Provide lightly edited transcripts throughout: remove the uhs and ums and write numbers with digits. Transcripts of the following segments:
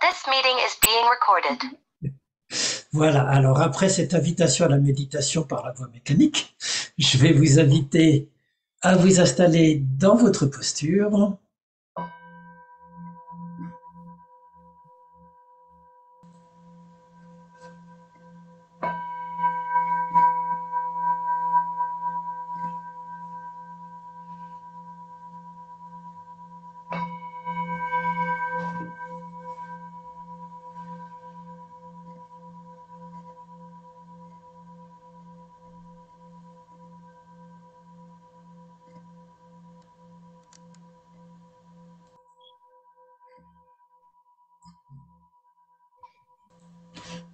This meeting is being recorded. Voilà, alors après cette invitation à la méditation par la voie mécanique, je vais vous inviter à vous installer dans votre posture.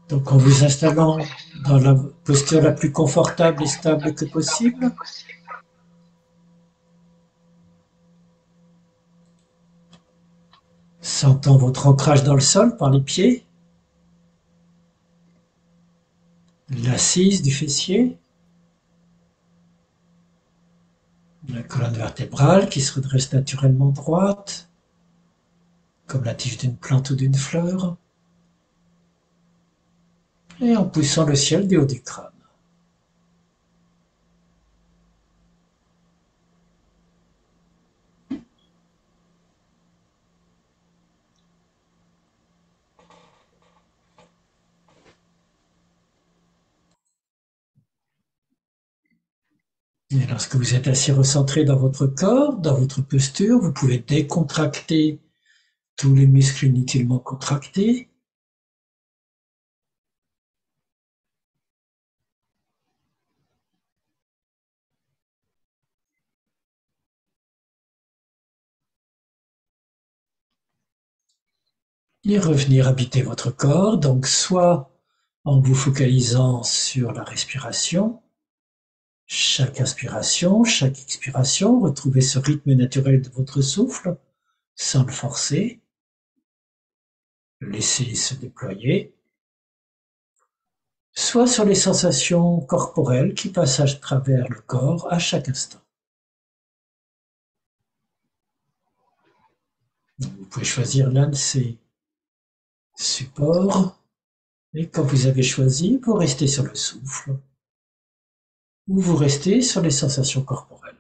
Donc en vous installant dans la posture la plus confortable et stable que possible, sentant votre ancrage dans le sol par les pieds, l'assise du fessier, la colonne vertébrale qui se redresse naturellement droite, comme la tige d'une plante ou d'une fleur, et en poussant le ciel du haut du crâne. Et lorsque vous êtes assis recentré dans votre corps, dans votre posture, vous pouvez décontracter tous les muscles inutilement contractés. Et revenir habiter votre corps, donc soit en vous focalisant sur la respiration, chaque inspiration, chaque expiration, retrouvez ce rythme naturel de votre souffle, sans le forcer, laissez se déployer, soit sur les sensations corporelles qui passent à travers le corps à chaque instant. Donc, vous pouvez choisir l'un de ces supports, et quand vous avez choisi, vous restez sur le souffle, ou vous restez sur les sensations corporelles.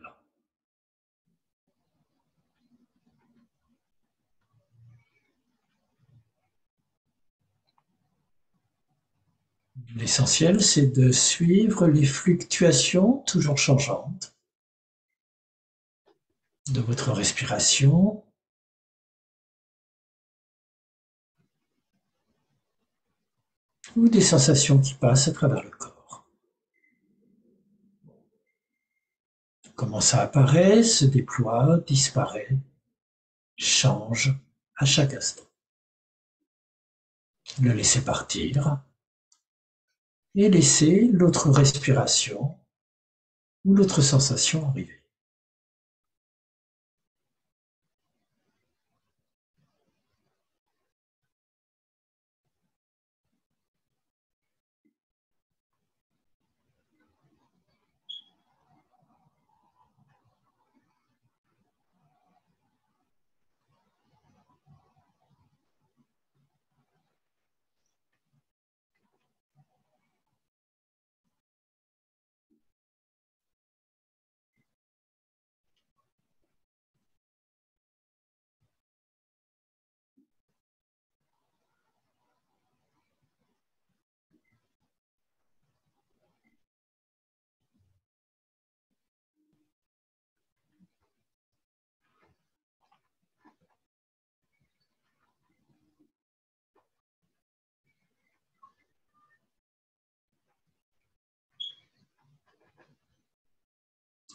L'essentiel, c'est de suivre les fluctuations toujours changeantes de votre respiration ou des sensations qui passent à travers le corps. Comment ça apparaît, se déploie, disparaît, change à chaque instant. Le laisser partir et laisser l'autre respiration ou l'autre sensation arriver.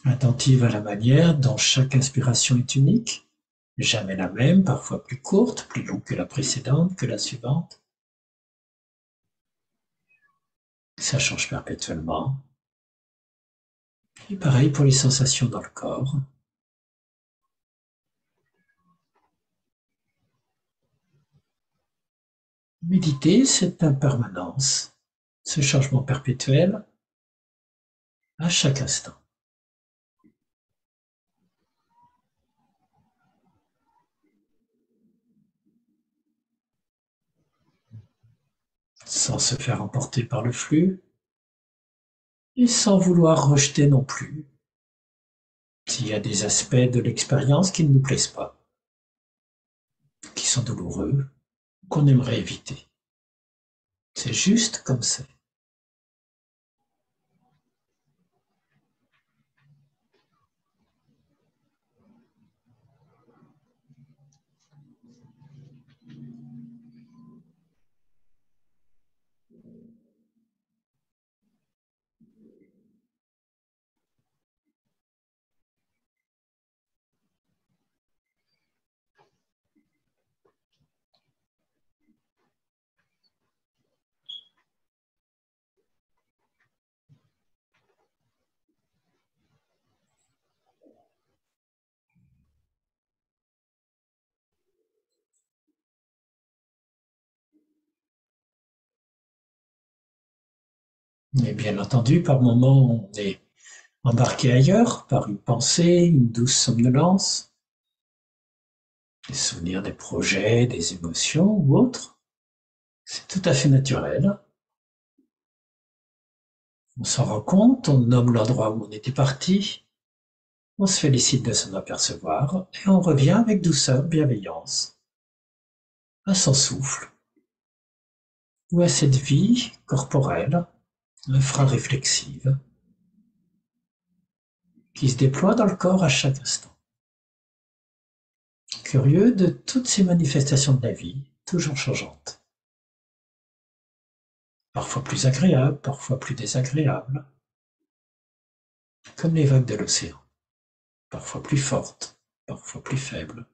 Attentive à la manière dont chaque inspiration est unique, jamais la même, parfois plus courte, plus longue que la précédente, que la suivante. Ça change perpétuellement. Et pareil pour les sensations dans le corps. Méditer cette impermanence, ce changement perpétuel à chaque instant. sans se faire emporter par le flux et sans vouloir rejeter non plus s'il y a des aspects de l'expérience qui ne nous plaisent pas, qui sont douloureux, qu'on aimerait éviter. C'est juste comme c'est. Mais bien entendu, par moments, on est embarqué ailleurs par une pensée, une douce somnolence, des souvenirs, des projets, des émotions ou autres. C'est tout à fait naturel. On s'en rend compte, on nomme l'endroit où on était parti, on se félicite de s'en apercevoir et on revient avec douceur, bienveillance, à son souffle ou à cette vie corporelle, infra-réflexive, qui se déploie dans le corps à chaque instant. Curieux de toutes ces manifestations de la vie, toujours changeantes. Parfois plus agréables, parfois plus désagréables, comme les vagues de l'océan. Parfois plus fortes, parfois plus faibles.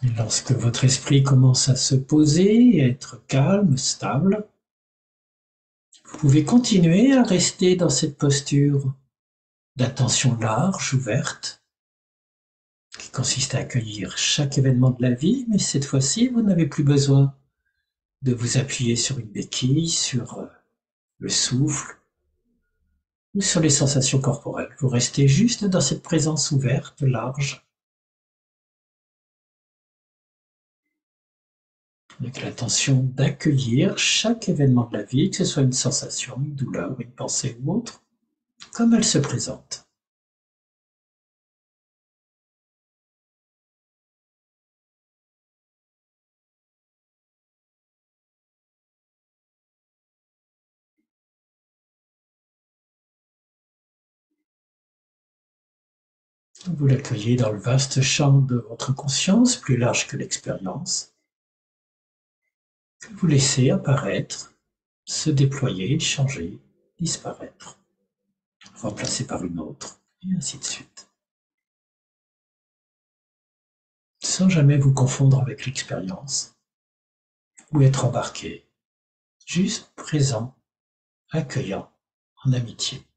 Et lorsque votre esprit commence à se poser, à être calme, stable, vous pouvez continuer à rester dans cette posture d'attention large, ouverte, qui consiste à accueillir chaque événement de la vie, mais cette fois-ci, vous n'avez plus besoin de vous appuyer sur une béquille, sur le souffle ou sur les sensations corporelles. Vous restez juste dans cette présence ouverte, large, avec l'intention d'accueillir chaque événement de la vie, que ce soit une sensation, une douleur, une pensée ou autre, comme elle se présente. Vous l'accueillez dans le vaste champ de votre conscience, plus large que l'expérience, que vous laissez apparaître, se déployer, changer, disparaître, remplacé par une autre, et ainsi de suite. Sans jamais vous confondre avec l'expérience, ou être embarqué, juste présent, accueillant, en amitié.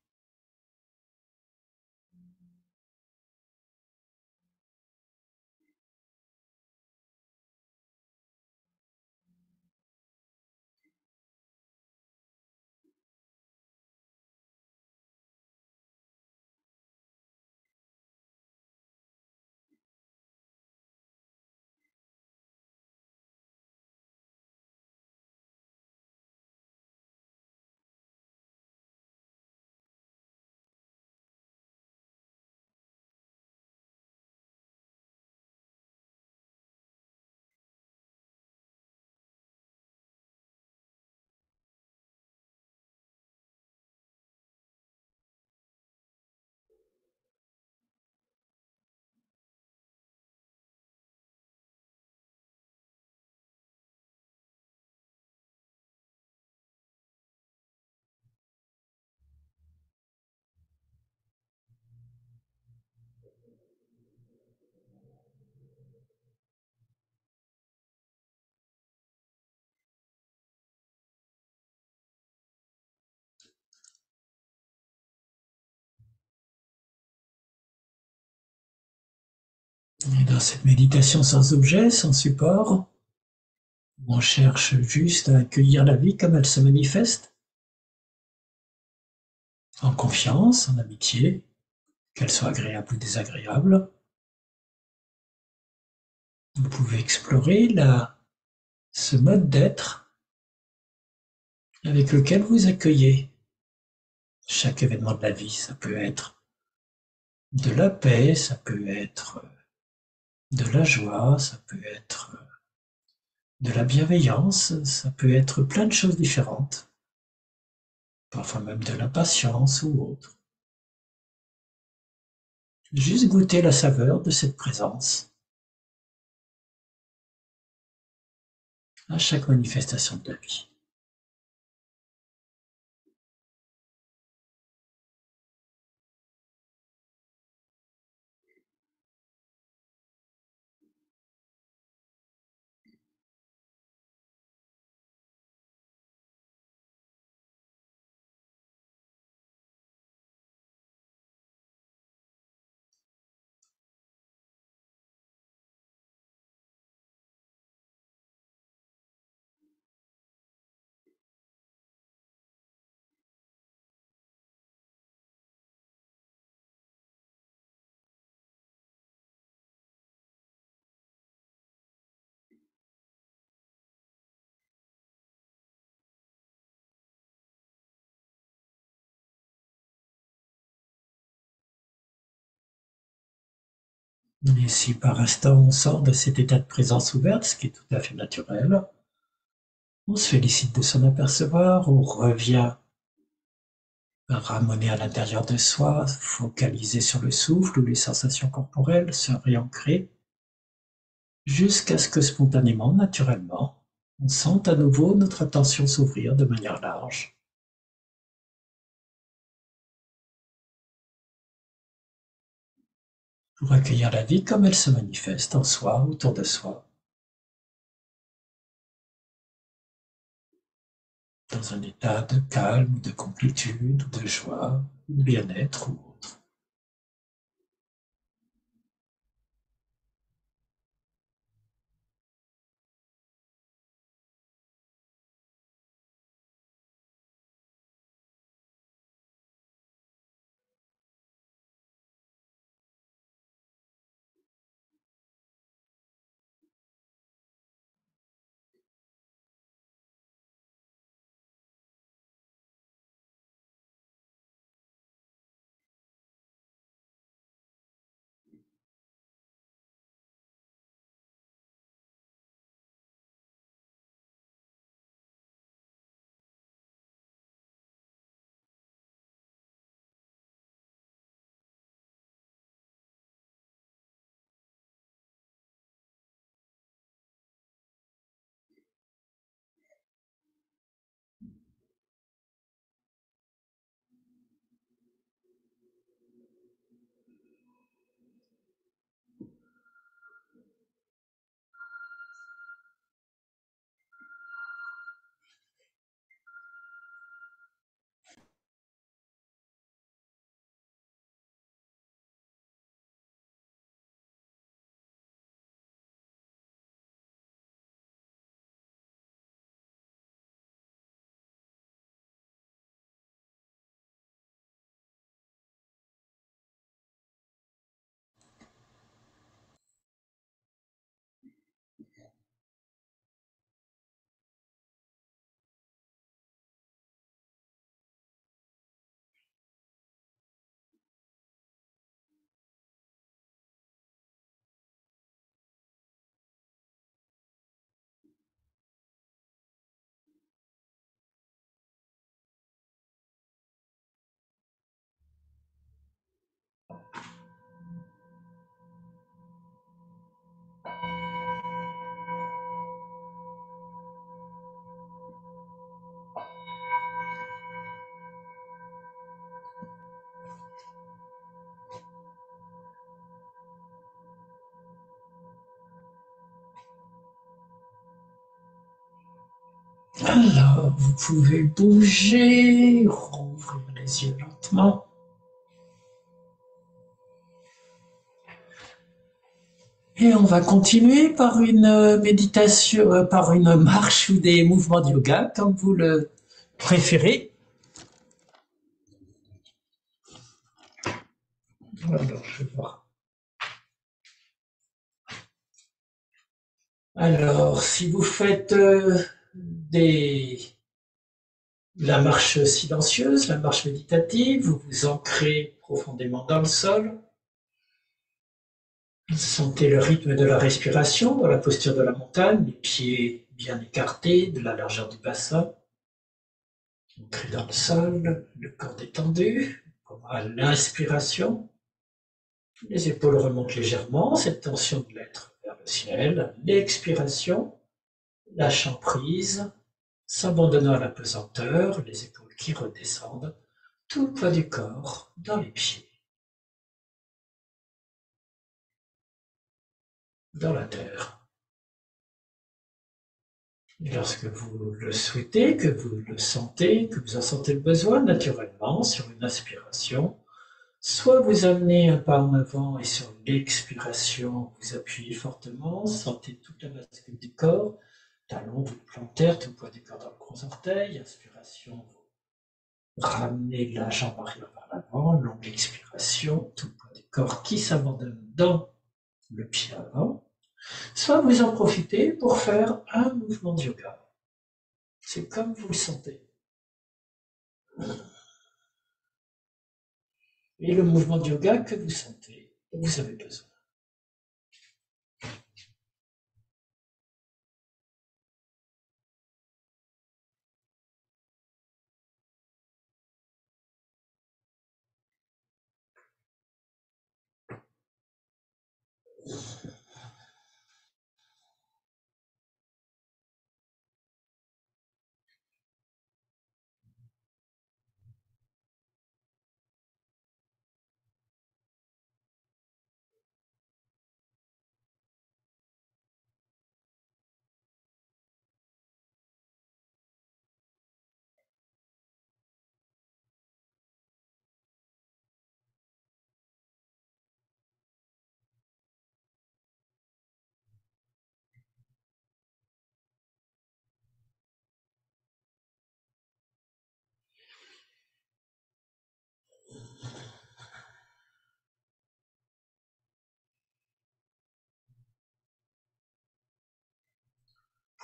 Et dans cette méditation sans objet, sans support, où on cherche juste à accueillir la vie comme elle se manifeste, en confiance, en amitié, qu'elle soit agréable ou désagréable, vous pouvez explorer ce mode d'être avec lequel vous accueillez chaque événement de la vie. Ça peut être de la paix, ça peut être de la joie, ça peut être de la bienveillance, ça peut être plein de choses différentes, parfois même de la patience ou autre. Juste goûter la saveur de cette présence à chaque manifestation de la vie. Et si par instant on sort de cet état de présence ouverte, ce qui est tout à fait naturel, on se félicite de s'en apercevoir, on revient ramener à l'intérieur de soi, focaliser sur le souffle ou les sensations corporelles, se réancrer, jusqu'à ce que spontanément, naturellement, on sente à nouveau notre attention s'ouvrir de manière large. Pour accueillir la vie comme elle se manifeste en soi, autour de soi, dans un état de calme, de complétude, de joie, de bien-être ou autre. Alors, vous pouvez bouger, rouvrir les yeux lentement. Et on va continuer par une méditation, par une marche ou des mouvements de yoga, comme vous le préférez. Alors, je vais voir. Alors, si vous faites la marche silencieuse, la marche méditative, vous vous ancrez profondément dans le sol. Sentez le rythme de la respiration dans la posture de la montagne, les pieds bien écartés de la largeur du bassin. Ancré dans le sol, le corps détendu. À l'inspiration, les épaules remontent légèrement, cette tension de l'être vers le ciel. L'expiration, lâchant prise, s'abandonnant à la pesanteur, les épaules qui redescendent, tout le poids du corps dans les pieds, dans la terre. Et lorsque vous le souhaitez, que vous le sentez, que vous en sentez le besoin naturellement sur une inspiration, soit vous amenez un pas en avant et sur l'expiration, vous appuyez fortement, sentez toute la bascule du corps, talons, vous plantaire, tout le poids du corps dans le gros orteil, inspiration, vous ramenez la jambe arrière vers l'avant, longue expiration, tout le poids du corps qui s'abandonne dans le pied avant, soit vous en profitez pour faire un mouvement de yoga. C'est comme vous le sentez. Et le mouvement de yoga que vous sentez, vous avez besoin.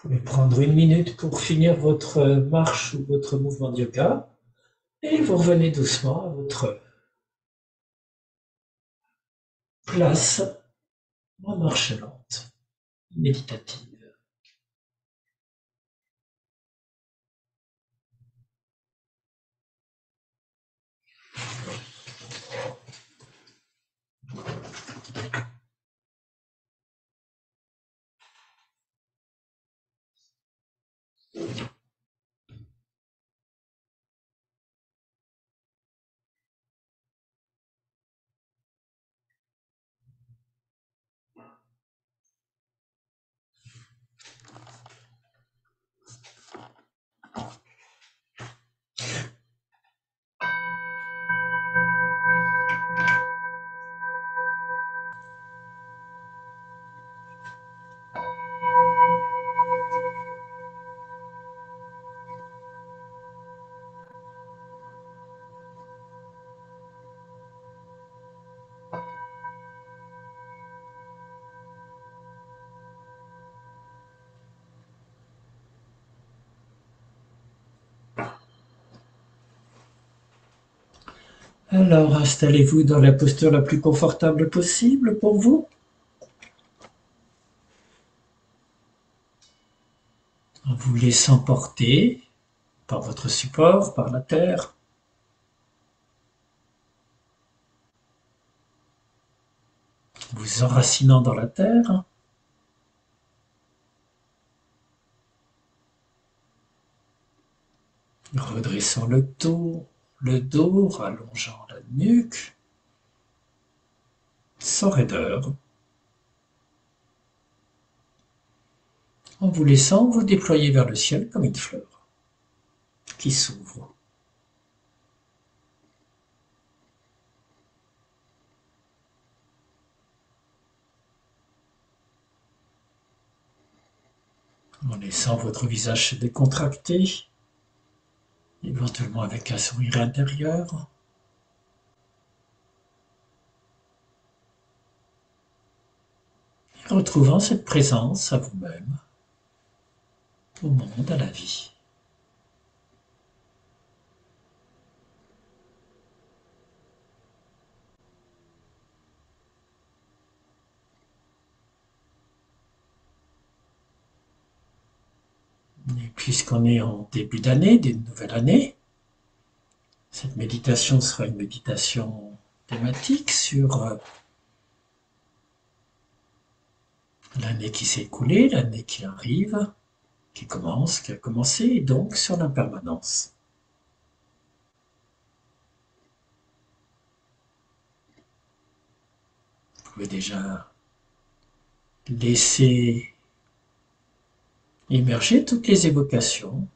Vous pouvez prendre une minute pour finir votre marche ou votre mouvement de yoga et vous revenez doucement à votre place en marche lente, méditative. Alors installez-vous dans la posture la plus confortable possible pour vous, en vous laissant porter par votre support, par la terre. Vous enracinant dans la terre, redressant le dos, rallongeant la nuque, sans raideur, en vous laissant vous déployer vers le ciel comme une fleur qui s'ouvre. en laissant votre visage se décontracter, éventuellement avec un sourire intérieur. Et retrouvant cette présence à vous-même, au monde, à la vie. Et puisqu'on est en début d'année, d'une nouvelle année, cette méditation sera une méditation thématique sur l'année qui s'est écoulée, l'année qui arrive, qui commence, qui a commencé, et donc sur l'impermanence. Vous pouvez déjà laisser émerger toutes les évocations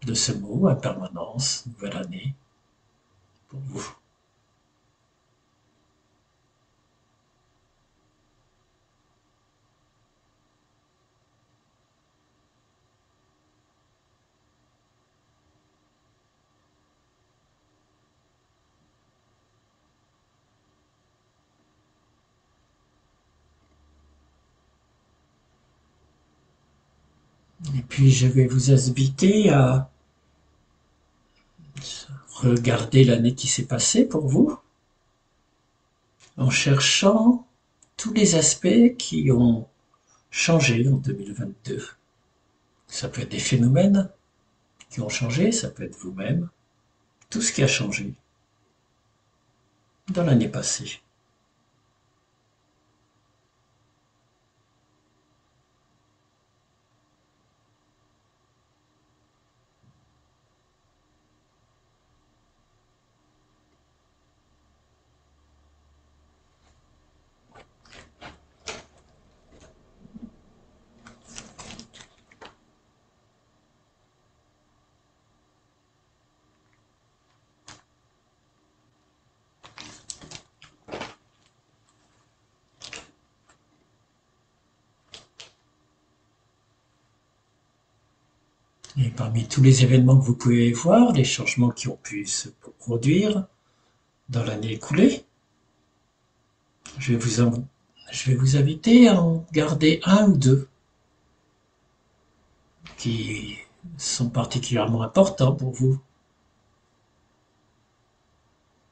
de ce mot, impermanence, nouvelle année, pour vous. Et puis je vais vous inviter à regarder l'année qui s'est passée pour vous, en cherchant tous les aspects qui ont changé en 2022. Ça peut être des phénomènes qui ont changé, ça peut être vous-même, tout ce qui a changé dans l'année passée. Et parmi tous les événements que vous pouvez voir, les changements qui ont pu se produire dans l'année écoulée, je vais vous inviter à en garder un ou deux qui sont particulièrement importants pour vous,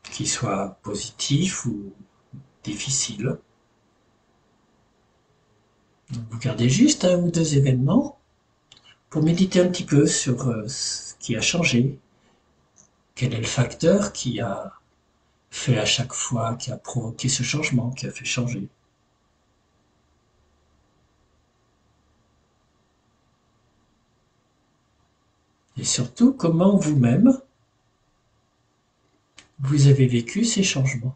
qu'ils soient positifs ou difficiles. Donc vous gardez juste un ou deux événements pour méditer un petit peu sur ce qui a changé, quel est le facteur qui a fait à chaque fois, qui a provoqué ce changement, qui a fait changer. Et surtout, comment vous-même, vous avez vécu ces changements.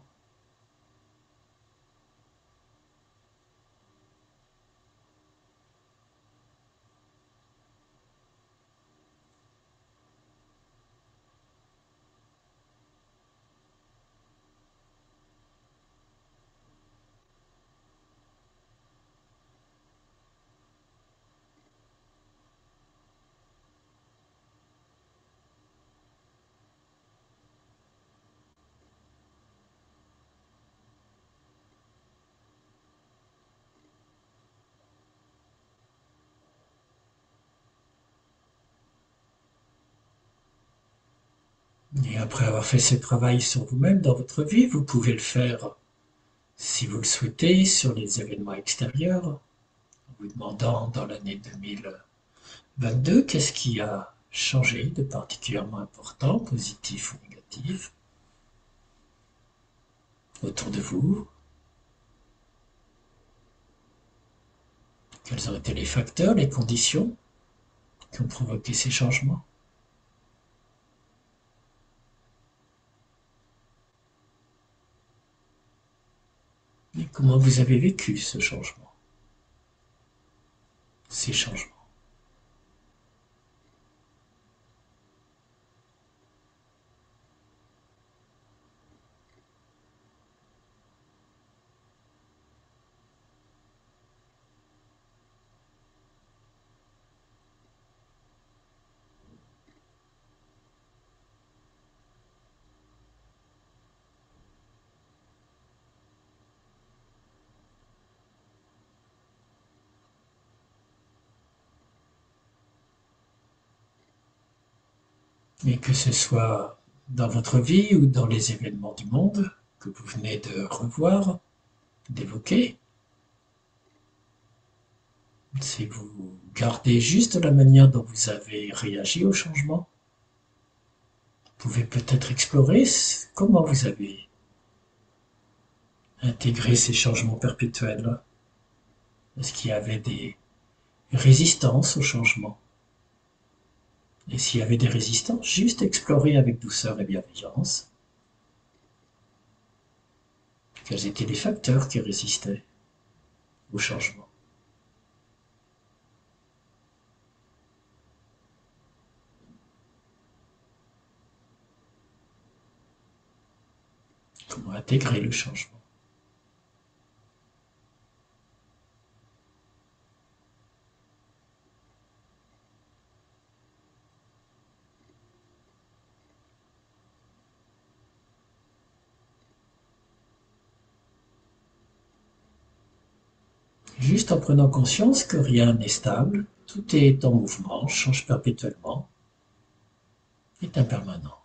Et après avoir fait ce travail sur vous-même dans votre vie, vous pouvez le faire, si vous le souhaitez, sur les événements extérieurs, en vous demandant dans l'année 2022 qu'est-ce qui a changé de particulièrement important, positif ou négatif, autour de vous, quels ont été les facteurs, les conditions qui ont provoqué ces changements. Et comment vous avez vécu ce changement, ces changements. Et que ce soit dans votre vie ou dans les événements du monde que vous venez de revoir, d'évoquer, si vous gardez juste la manière dont vous avez réagi au changement, vous pouvez peut-être explorer comment vous avez intégré ces changements perpétuels. Est-ce qu'il y avait des résistances au changement? Et s'il y avait des résistances, juste explorer avec douceur et bienveillance quels étaient les facteurs qui résistaient au changement. Comment intégrer le changement. Juste en prenant conscience que rien n'est stable, tout est en mouvement, change perpétuellement, est impermanent.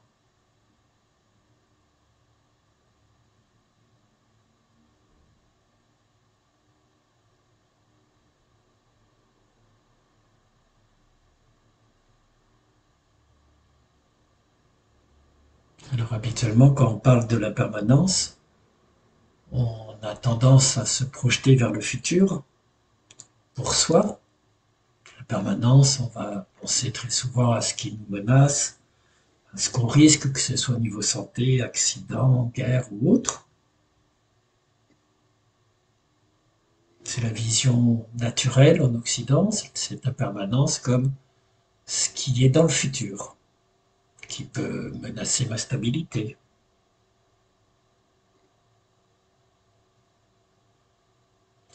Alors habituellement, quand on parle de l'impermanence, on a tendance à se projeter vers le futur pour soi. La permanence, on va penser très souvent à ce qui nous menace, à ce qu'on risque, que ce soit au niveau santé, accident, guerre ou autre. C'est la vision naturelle en Occident, cette impermanence comme ce qui est dans le futur, qui peut menacer ma stabilité.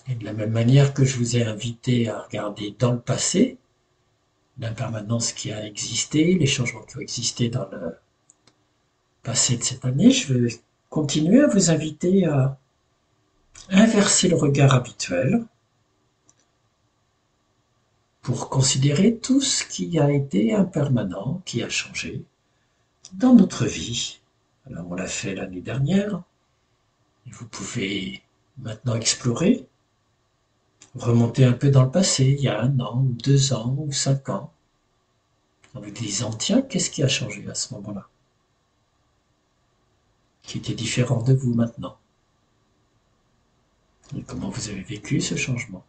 Et de la même manière que je vous ai invité à regarder dans le passé, l'impermanence qui a existé, les changements qui ont existé dans le passé de cette année, je vais continuer à vous inviter à inverser le regard habituel pour considérer tout ce qui a été impermanent, qui a changé dans notre vie. Alors on l'a fait l'année dernière, et vous pouvez maintenant explorer, remonter un peu dans le passé, il y a 1 an, ou 2 ans, ou 5 ans, en vous disant, tiens, qu'est-ce qui a changé à ce moment-là, qui était différent de vous maintenant, et comment vous avez vécu ce changement.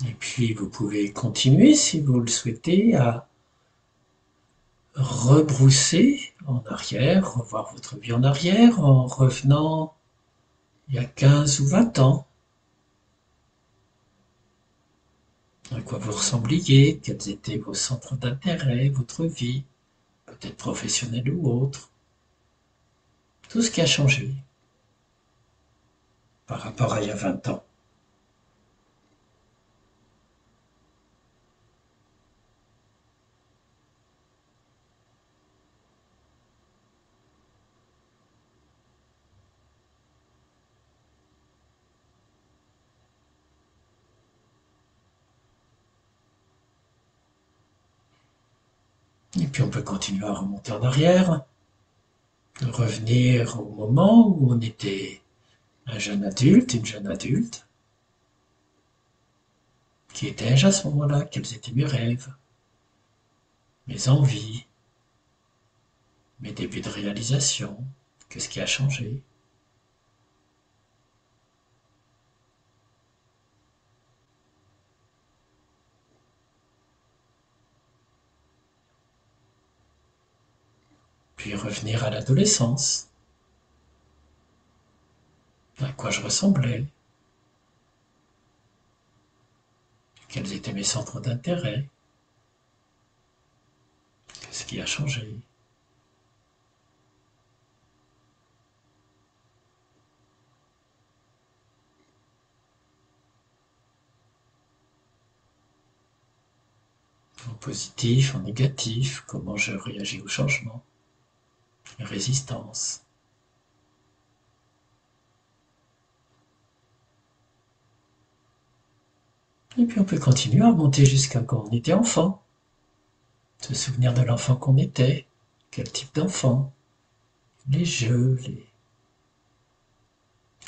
Et puis vous pouvez continuer, si vous le souhaitez, à rebrousser en arrière, revoir votre vie en arrière en revenant il y a 15 ou 20 ans, à quoi vous ressembliez, quels étaient vos centres d'intérêt, votre vie, peut-être professionnelle ou autre, tout ce qui a changé par rapport à il y a 20 ans. Et puis on peut continuer à remonter en arrière, revenir au moment où on était un jeune adulte, une jeune adulte. Qui étais-je à ce moment-là? Quels étaient mes rêves, mes envies, mes débuts de réalisation? Qu'est-ce qui a changé? Puis revenir à l'adolescence, à quoi je ressemblais, quels étaient mes centres d'intérêt, qu'est-ce qui a changé. positif, en négatif, comment je réagis au changement, les résistances. Et puis on peut continuer à remonter jusqu'à quand on était enfant, se souvenir de l'enfant qu'on était, quel type d'enfant, les jeux,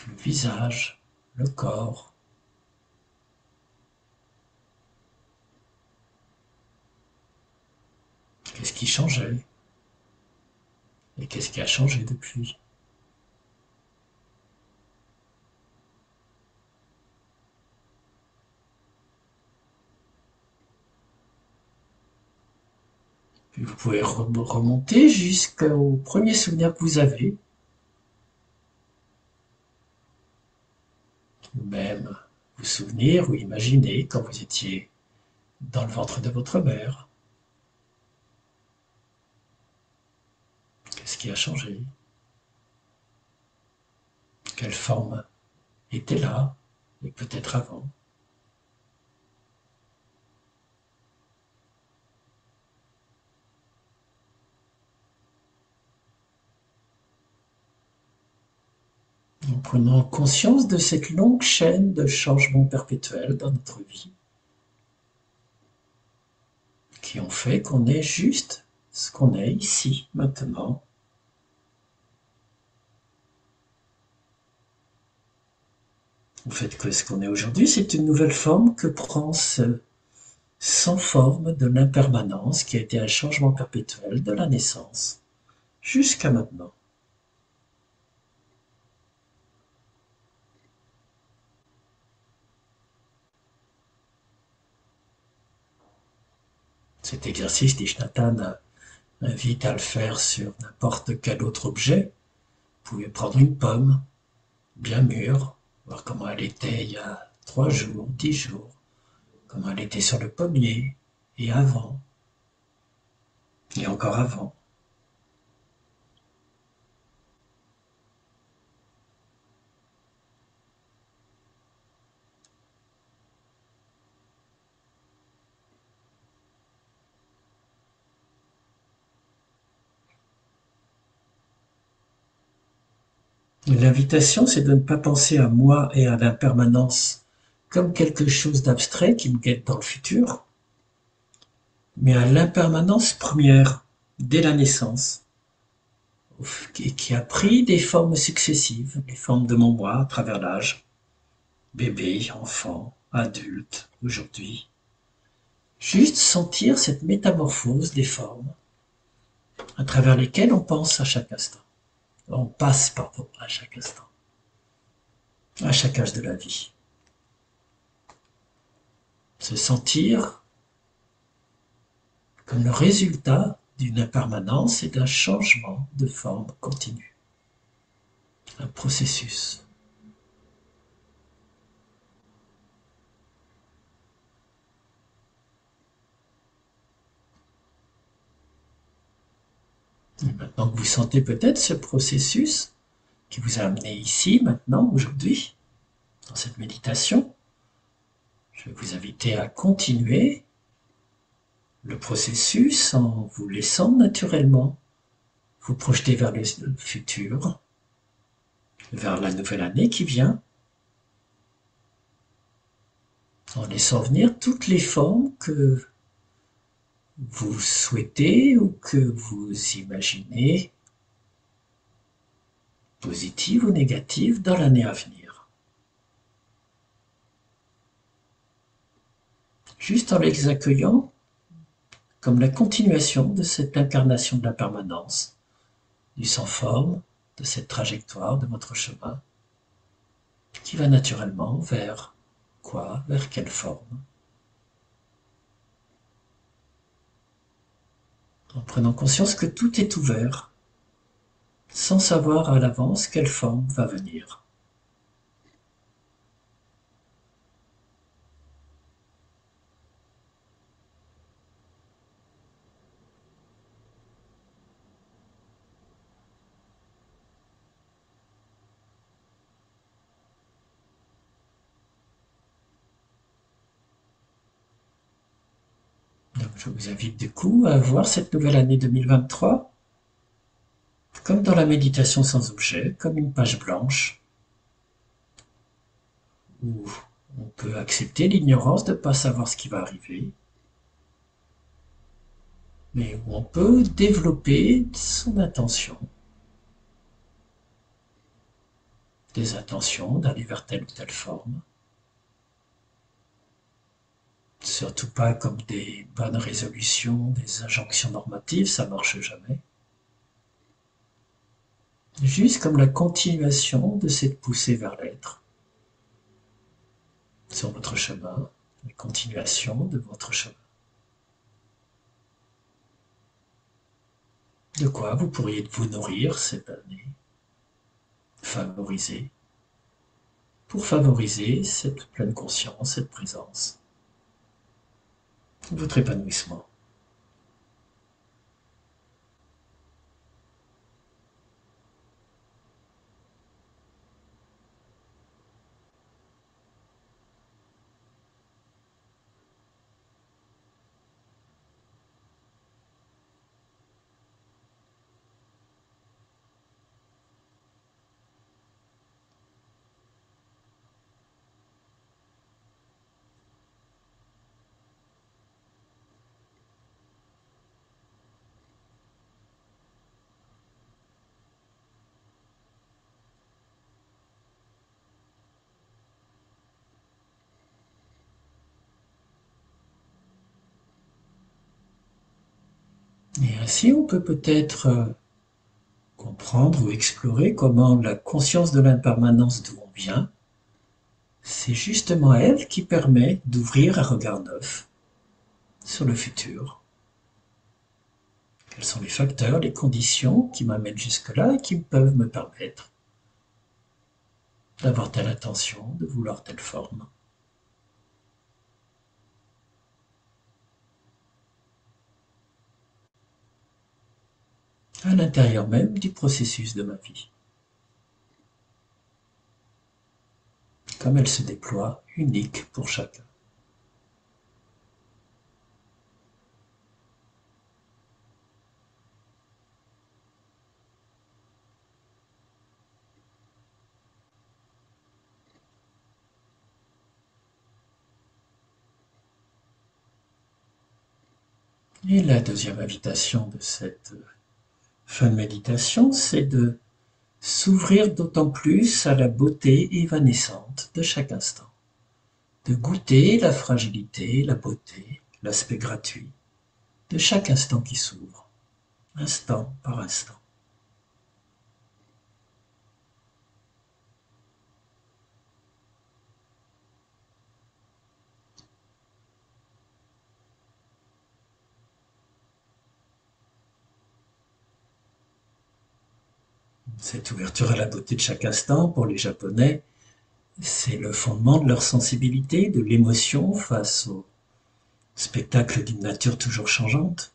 le visage, le corps. Qu'est-ce qui changeait et qu'est-ce qui a changé depuis. Puis vous pouvez remonter jusqu'au premier souvenir que vous avez, ou même vous souvenir ou imaginer quand vous étiez dans le ventre de votre mère. Qu'est-ce qui a changé? Quelle forme était là et peut-être avant? En prenant conscience de cette longue chaîne de changements perpétuels dans notre vie qui ont fait qu'on est juste ce qu'on est ici, maintenant. Au fait que ce qu'on est aujourd'hui, c'est une nouvelle forme que prend ce sans forme de l'impermanence qui a été un changement perpétuel de la naissance jusqu'à maintenant. Cet exercice d'Ishnatan invite à le faire sur n'importe quel autre objet. Vous pouvez prendre une pomme bien mûre, voir comment elle était il y a 3 jours, 10 jours, comment elle était sur le pommier, et avant, et encore avant. L'invitation, c'est de ne pas penser à moi et à l'impermanence comme quelque chose d'abstrait qui me guette dans le futur, mais à l'impermanence première, dès la naissance, et qui a pris des formes successives, les formes de mon moi à travers l'âge, bébé, enfant, adulte, aujourd'hui. Juste sentir cette métamorphose des formes à travers lesquelles on pense à chaque instant. On passe pardon, à chaque instant, à chaque âge de la vie. Se sentir comme le résultat d'une impermanence et d'un changement de forme continu. Un processus. Et maintenant que vous sentez peut-être ce processus qui vous a amené ici, maintenant, aujourd'hui, dans cette méditation, je vais vous inviter à continuer le processus en vous laissant naturellement vous projeter vers le futur, vers la nouvelle année qui vient, en laissant venir toutes les formes que vous souhaitez ou que vous imaginez, positives ou négatives, dans l'année à venir. Juste en les accueillant comme la continuation de cette incarnation de la permanence, du sans forme, de cette trajectoire de votre chemin, qui va naturellement vers quoi? Vers quelle forme? En prenant conscience que tout est ouvert, sans savoir à l'avance quelle forme va venir. Donc Je vous invite du coup à voir cette nouvelle année 2023 comme dans la méditation sans objet, comme une page blanche, où on peut accepter l'ignorance de ne pas savoir ce qui va arriver, mais où on peut développer son intention, des intentions d'aller vers telle ou telle forme, surtout pas comme des bonnes résolutions, des injonctions normatives, ça marche jamais. Juste comme la continuation de cette poussée vers l'être, sur votre chemin, la continuation de votre chemin. De quoi vous pourriez vous nourrir cette année, favoriser, pour favoriser cette pleine conscience, cette présence, votre épanouissement. Et ainsi, on peut peut-être comprendre ou explorer comment la conscience de l'impermanence d'où on vient, c'est justement elle qui permet d'ouvrir un regard neuf sur le futur. Quels sont les facteurs, les conditions qui m'amènent jusque-là et qui peuvent me permettre d'avoir telle intention, de vouloir telle forme. À l'intérieur même du processus de ma vie. Comme elle se déploie, unique pour chacun. Et la deuxième invitation de cette fin de méditation, c'est de s'ouvrir d'autant plus à la beauté évanescente de chaque instant, de goûter la fragilité, la beauté, l'aspect gratuit de chaque instant qui s'ouvre, instant par instant. Cette ouverture à la beauté de chaque instant, pour les Japonais, c'est le fondement de leur sensibilité, de l'émotion face au spectacle d'une nature toujours changeante,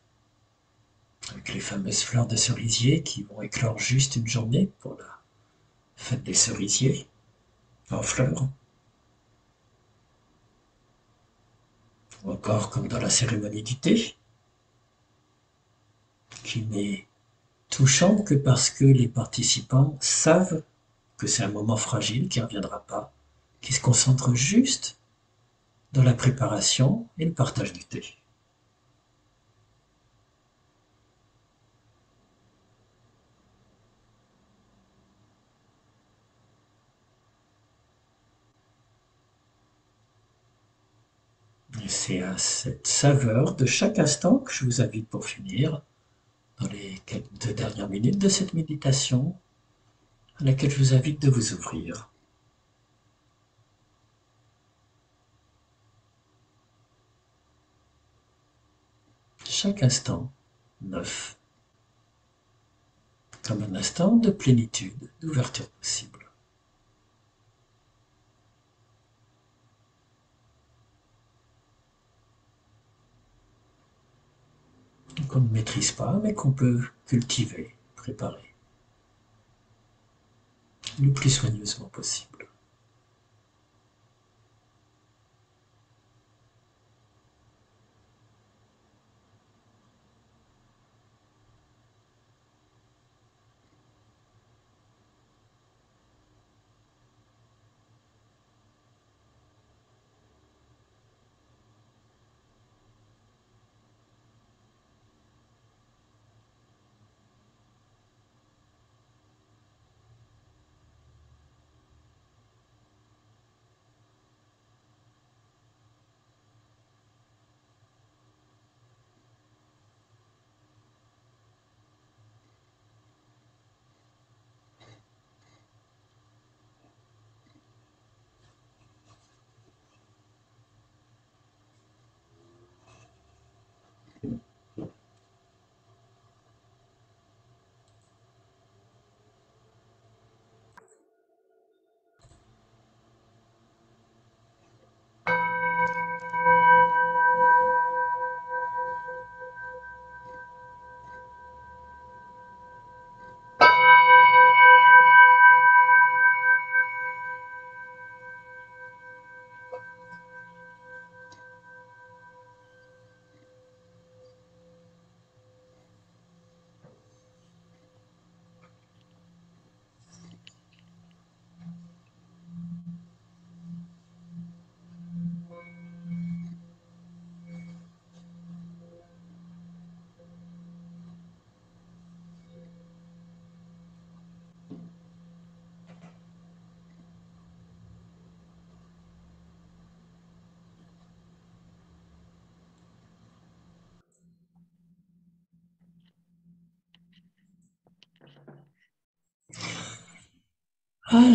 avec les fameuses fleurs de cerisier qui vont éclore juste une journée pour la fête des cerisiers en fleurs, ou encore comme dans la cérémonie du thé, qui n'est touchante que parce que les participants savent que c'est un moment fragile qui ne reviendra pas, qui se concentrent juste dans la préparation et le partage du thé. Et c'est à cette saveur de chaque instant que je vous invite pour finir, dans les quelques 2 dernières minutes de cette méditation, à laquelle je vous invite de vous ouvrir. Chaque instant neuf, comme un instant de plénitude, d'ouverture possible. Qu'on ne maîtrise pas, mais qu'on peut cultiver, préparer, le plus soigneusement possible. Ah,